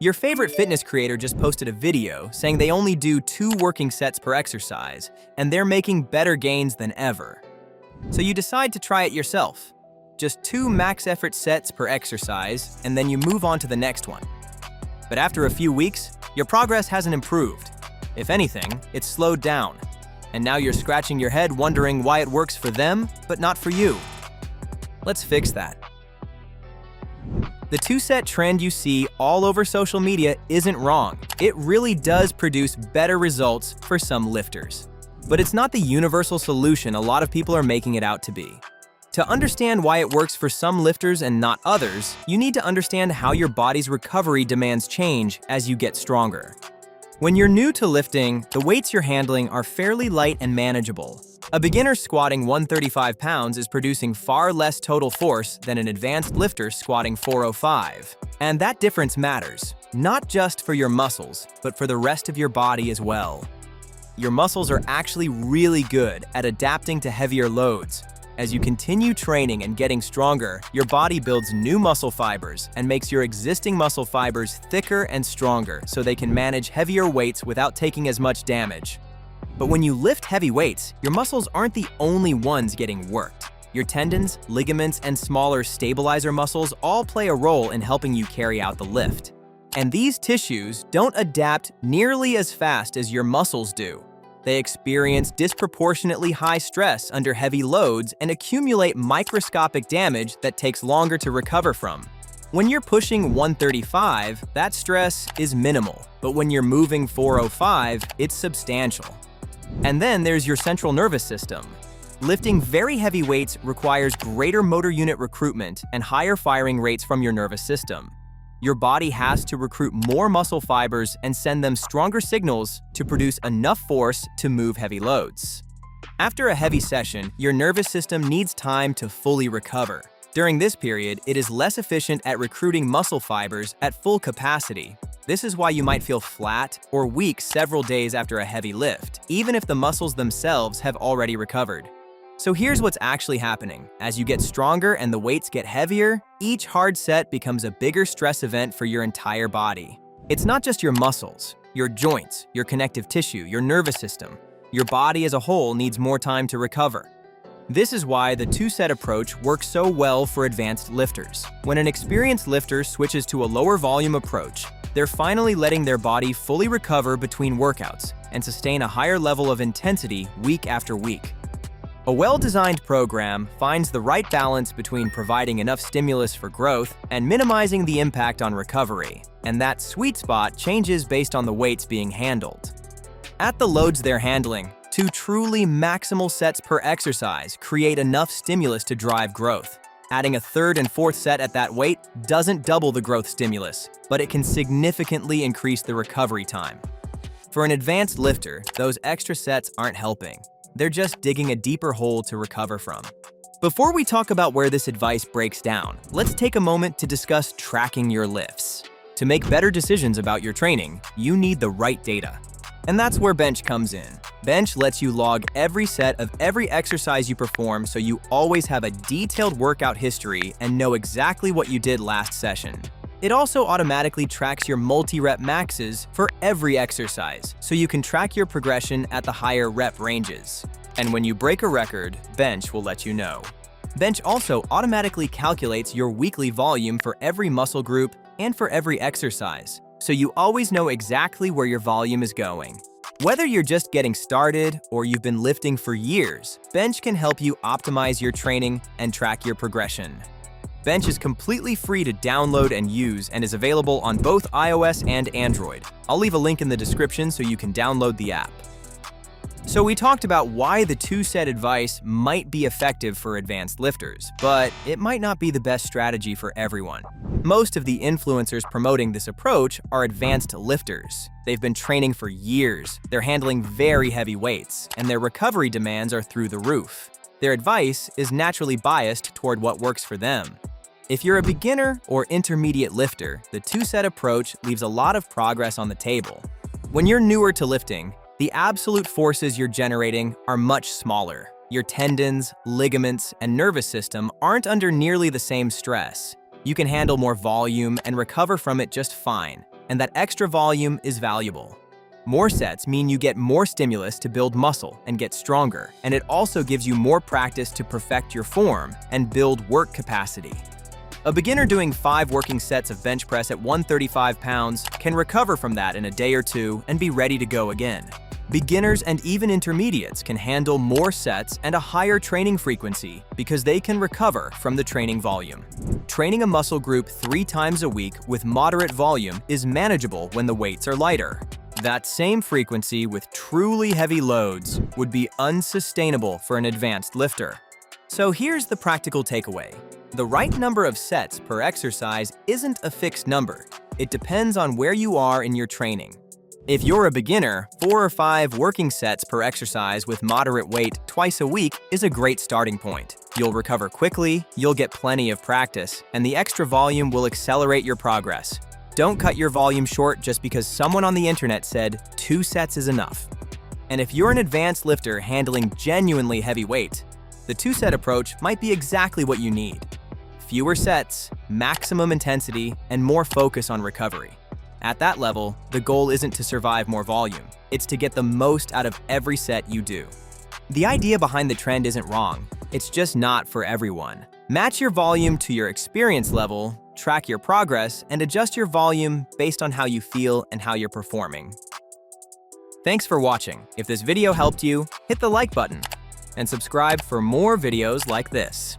Your favorite fitness creator just posted a video saying they only do 2 working sets per exercise, and they're making better gains than ever. So you decide to try it yourself. Just 2 max effort sets per exercise, and then you move on to the next one. But after a few weeks, your progress hasn't improved. If anything, it's slowed down. And now you're scratching your head wondering why it works for them, but not for you. Let's fix that. The 2-set trend you see all over social media isn't wrong. It really does produce better results for some lifters. But it's not the universal solution a lot of people are making it out to be. To understand why it works for some lifters and not others, you need to understand how your body's recovery demands change as you get stronger. When you're new to lifting, the weights you're handling are fairly light and manageable. A beginner squatting 135 pounds is producing far less total force than an advanced lifter squatting 405. And that difference matters, not just for your muscles, but for the rest of your body as well. Your muscles are actually really good at adapting to heavier loads. As you continue training and getting stronger, your body builds new muscle fibers and makes your existing muscle fibers thicker and stronger so they can manage heavier weights without taking as much damage. But when you lift heavy weights, your muscles aren't the only ones getting worked. Your tendons, ligaments, and smaller stabilizer muscles all play a role in helping you carry out the lift. And these tissues don't adapt nearly as fast as your muscles do. They experience disproportionately high stress under heavy loads and accumulate microscopic damage that takes longer to recover from. When you're pushing 135, that stress is minimal, but when you're moving 405, it's substantial. And then there's your central nervous system. Lifting very heavy weights requires greater motor unit recruitment and higher firing rates from your nervous system. Your body has to recruit more muscle fibers and send them stronger signals to produce enough force to move heavy loads. After a heavy session, your nervous system needs time to fully recover. During this period, it is less efficient at recruiting muscle fibers at full capacity. This is why you might feel flat or weak several days after a heavy lift, even if the muscles themselves have already recovered. So here's what's actually happening. As you get stronger and the weights get heavier, each hard set becomes a bigger stress event for your entire body. It's not just your muscles, your joints, your connective tissue, your nervous system. Your body as a whole needs more time to recover. This is why the 2-set approach works so well for advanced lifters. When an experienced lifter switches to a lower volume approach, they're finally letting their body fully recover between workouts and sustain a higher level of intensity week after week. A well-designed program finds the right balance between providing enough stimulus for growth and minimizing the impact on recovery, and that sweet spot changes based on the weights being handled. At the loads they're handling, 2 truly maximal sets per exercise create enough stimulus to drive growth. Adding a 3rd and 4th set at that weight doesn't double the growth stimulus, but it can significantly increase the recovery time. For an advanced lifter, those extra sets aren't helping. They're just digging a deeper hole to recover from. Before we talk about where this advice breaks down, let's take a moment to discuss tracking your lifts. To make better decisions about your training, you need the right data. And that's where Bench comes in. Bench lets you log every set of every exercise you perform so you always have a detailed workout history and know exactly what you did last session. It also automatically tracks your multi-rep maxes for every exercise, so you can track your progression at the higher rep ranges. And when you break a record, Bench will let you know. Bench also automatically calculates your weekly volume for every muscle group and for every exercise, so you always know exactly where your volume is going. Whether you're just getting started or you've been lifting for years, Bench can help you optimize your training and track your progression. Bench is completely free to download and use and is available on both iOS and Android. I'll leave a link in the description so you can download the app. So we talked about why the 2-set advice might be effective for advanced lifters, but it might not be the best strategy for everyone. Most of the influencers promoting this approach are advanced lifters. They've been training for years, they're handling very heavy weights, and their recovery demands are through the roof. Their advice is naturally biased toward what works for them. If you're a beginner or intermediate lifter, the 2-set approach leaves a lot of progress on the table. When you're newer to lifting, the absolute forces you're generating are much smaller. Your tendons, ligaments, and nervous system aren't under nearly the same stress. You can handle more volume and recover from it just fine. and that extra volume is valuable. More sets mean you get more stimulus to build muscle and get stronger, and it also gives you more practice to perfect your form and build work capacity. A beginner doing 5 working sets of bench press at 135 pounds can recover from that in a day or two and be ready to go again. Beginners and even intermediates can handle more sets and a higher training frequency because they can recover from the training volume. Training a muscle group 3 times a week with moderate volume is manageable when the weights are lighter. That same frequency with truly heavy loads would be unsustainable for an advanced lifter. So here's the practical takeaway. The right number of sets per exercise isn't a fixed number. It depends on where you are in your training. If you're a beginner, 4 or 5 working sets per exercise with moderate weight twice a week is a great starting point. You'll recover quickly, you'll get plenty of practice, and the extra volume will accelerate your progress. Don't cut your volume short just because someone on the internet said 2 sets is enough. And if you're an advanced lifter handling genuinely heavy weight, the 2-set approach might be exactly what you need. Fewer sets, maximum intensity, and more focus on recovery. At that level, the goal isn't to survive more volume, it's to get the most out of every set you do. The idea behind the trend isn't wrong, it's just not for everyone. Match your volume to your experience level, track your progress, and adjust your volume based on how you feel and how you're performing. Thanks for watching. If this video helped you, hit the like button and subscribe for more videos like this.